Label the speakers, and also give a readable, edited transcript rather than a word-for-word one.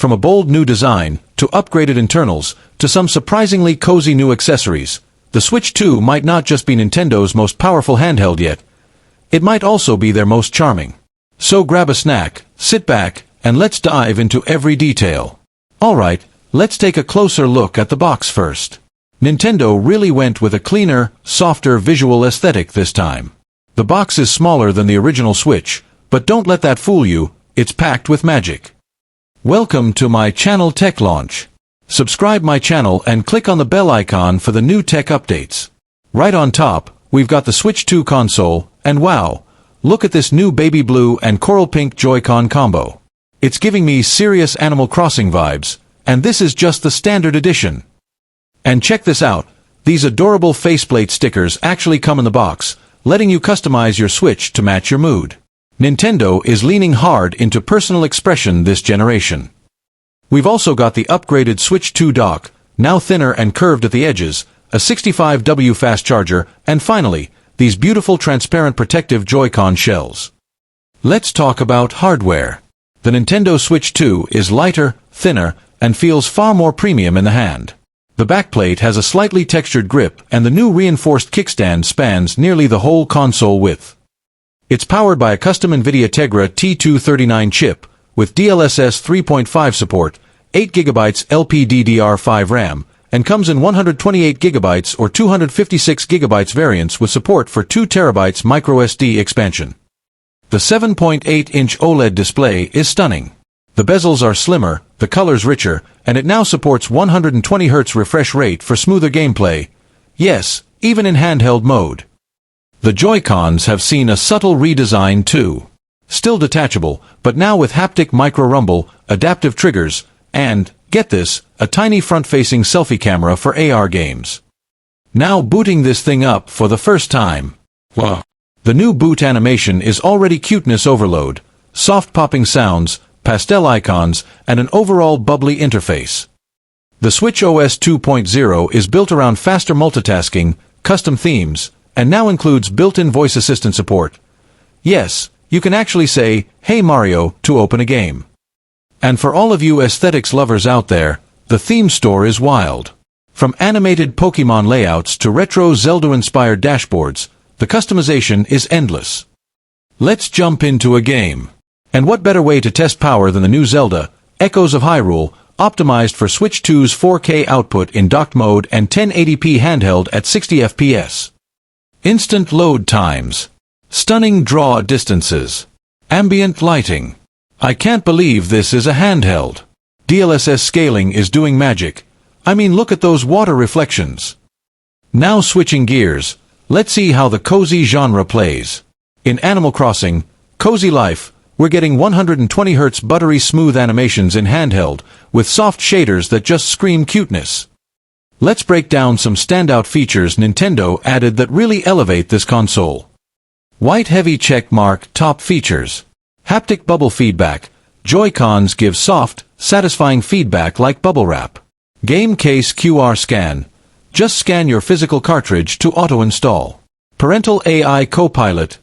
Speaker 1: from a bold new design, to upgraded internals, to some surprisingly cozy new accessories, the Switch 2 might not just be Nintendo's most powerful handheld yet. It might also be their most charming. So grab a snack, sit back, and let's dive into every detail. Alright, let's take a closer look at the box first. Nintendo really went with a cleaner, softer visual aesthetic this time. The box is smaller than the original Switch, but don't let that fool you, it's packed with magic. Welcome to my channel Tech Launch. Subscribe my channel and click on the bell icon for the new tech updates. Right on top, we've got the Switch 2 console, and wow, look at this new baby blue and coral pink Joy-Con combo. It's giving me serious Animal Crossing vibes, and this is just the standard edition. And check this out, these adorable faceplate stickers actually come in the box, letting you customize your Switch to match your mood. Nintendo is leaning hard into personal expression this generation. We've also got the upgraded Switch 2 dock, now thinner and curved at the edges, a 65W fast charger, and finally, these beautiful transparent protective Joy-Con shells. Let's talk about hardware. The Nintendo Switch 2 is lighter, thinner, and feels far more premium in the hand. The backplate has a slightly textured grip, and the new reinforced kickstand spans nearly the whole console width. It's powered by a custom NVIDIA Tegra T239 chip, with DLSS 3.5 support, 8GB LPDDR5 RAM, and comes in 128GB or 256GB variants with support for 2TB microSD expansion. The 7.8-inch OLED display is stunning. The bezels are slimmer, the colors richer, and it now supports 120Hz refresh rate for smoother gameplay. Yes, even in handheld mode. The Joy-Cons have seen a subtle redesign too. Still detachable, but now with haptic micro-rumble, adaptive triggers, and, get this, a tiny front-facing selfie camera for AR games. Now booting this thing up for the first time. Wow. The new boot animation is already cuteness overload, soft popping sounds, pastel icons, and an overall bubbly interface. The Switch OS 2.0 is built around faster multitasking, custom themes, and now includes built-in voice assistant support. Yes, you can actually say, "Hey Mario," to open a game. And for all of you aesthetics lovers out there, the theme store is wild. From animated Pokemon layouts to retro Zelda-inspired dashboards, the customization is endless. Let's jump into a game. And what better way to test power than the new Zelda, Echoes of Hyrule, optimized for Switch 2's 4K output in docked mode and 1080p handheld at 60 FPS. Instant load times. Stunning draw distances. Ambient lighting. I can't believe this is a handheld. DLSS scaling is doing magic. I mean, look at those water reflections. Now switching gears, let's see how the cozy genre plays. In Animal Crossing, Cozy Life, we're getting 120Hz buttery smooth animations in handheld, with soft shaders that just scream cuteness. Let's break down some standout features Nintendo added that really elevate this console. White heavy check mark top features. Haptic bubble feedback. Joy-Cons give soft, satisfying feedback like bubble wrap. Game case QR scan. Just scan your physical cartridge to auto-install. Parental AI co-pilot.